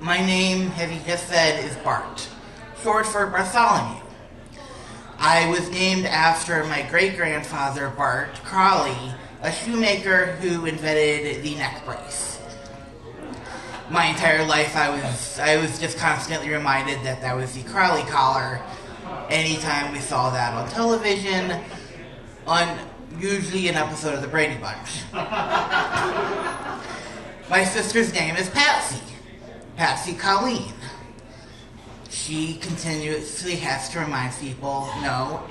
My name, as he just said, is Bart, short for Bartholomew. I was named after my great-grandfather, Bart Crawley, a shoemaker who invented the neck brace. My entire life, I was just constantly reminded that was the Crawley collar. Anytime we saw that on television, on usually an episode of the Brady Bunch. My sister's name is Patsy Colleen. She continuously has to remind people, no,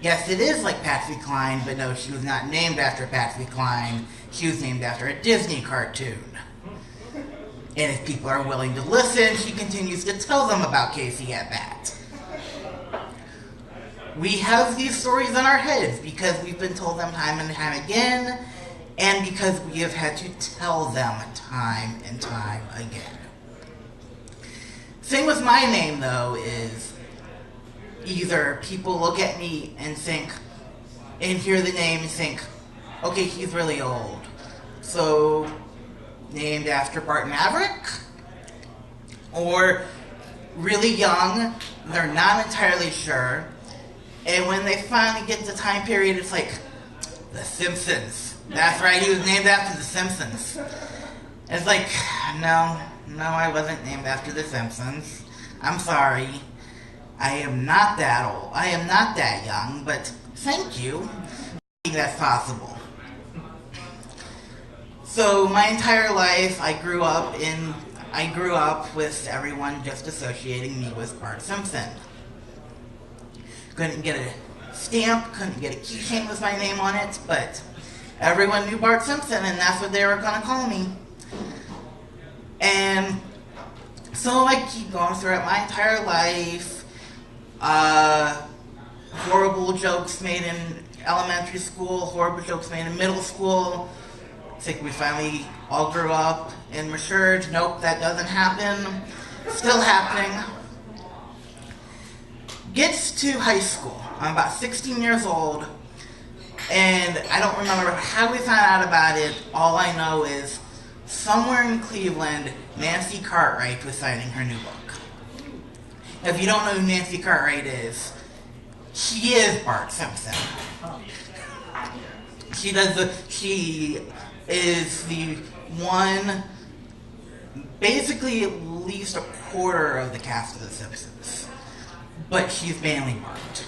yes, it is like Patsy Cline, but no, she was not named after Patsy Cline. She was named after a Disney cartoon. And if people are willing to listen, she continues to tell them about Casey at Bat. We have these stories in our heads because we've been told them time and time again, and because we have had to tell them time and time again. Thing with my name, though, is either people look at me and think, and hear the name and think, okay, he's really old. So, named after Bart Maverick, or really young, they're not entirely sure, and when they finally get to the time period, it's like, The Simpsons. That's right, he was named after The Simpsons. It's like, no, I wasn't named after The Simpsons. I'm sorry. I am not that old. I am not that young, but thank you. That's possible. So my entire life, I grew up with everyone just associating me with Bart Simpson. Couldn't get a stamp, couldn't get a keychain with my name on it, but everyone knew Bart Simpson, and that's what they were going to call me. And so I keep going throughout my entire life. Horrible jokes made in elementary school, horrible jokes made in middle school. I think we finally all grew up and matured. Nope, that doesn't happen. Still happening. Gets to high school. I'm about 16 years old, and I don't remember how we found out about it. All I know is somewhere in Cleveland, Nancy Cartwright was signing her new book. If you don't know who Nancy Cartwright is, she is Bart Simpson. She is the one, basically at least a quarter of the cast of The Simpsons. But she's mainly Bart.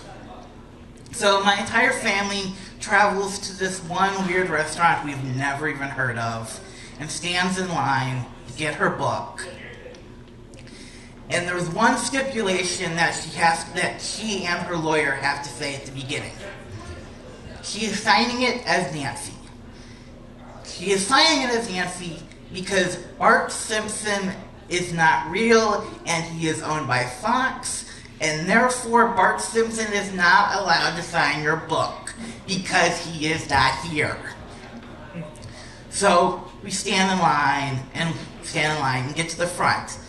So my entire family travels to this one weird restaurant we've never even heard of and stands in line to get her book. And there's one stipulation that she and her lawyer have to say at the beginning. She is signing it as Nancy. She is signing it as Nancy because Bart Simpson is not real and he is owned by Fox, and therefore Bart Simpson is not allowed to sign your book because he is not here. So we stand in line and get to the front.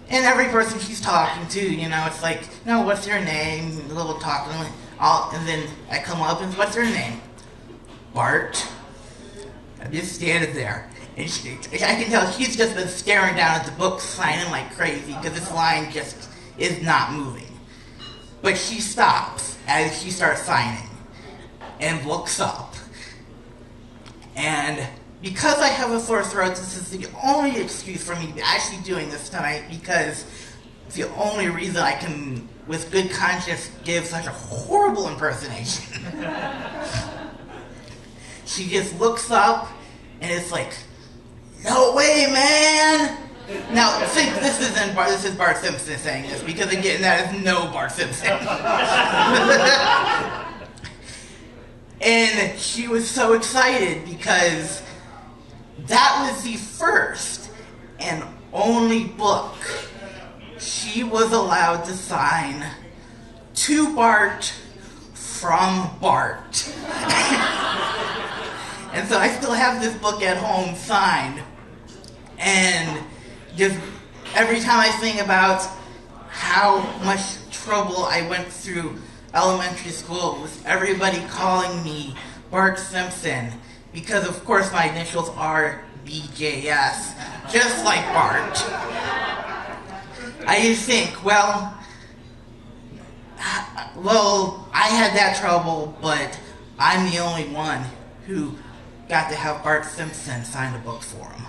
And every person she's talking to, it's like, no, what's your name? A little talking, and then I come up and what's her name? Bart. I'm just standing there. And I can tell she's just been staring down at the book, signing like crazy, because this line just is not moving. But she stops as she starts signing and looks up. And because I have a sore throat, this is the only excuse for me actually doing this tonight, because it's the only reason I can, with good conscience, give such a horrible impersonation. She just looks up, and it's like, no way, man! Now, think this is Bart Simpson saying this, because again, that is no Bart Simpson. And she was so excited because that was the first and only book she was allowed to sign to Bart from Bart. And so I still have this book at home signed, and just every time I think about how much trouble I went through elementary school with everybody calling me Bart Simpson, because of course my initials are BJS, just like Bart. you think, well, I had that trouble, but I'm the only one who got to have Bart Simpson sign a book for him.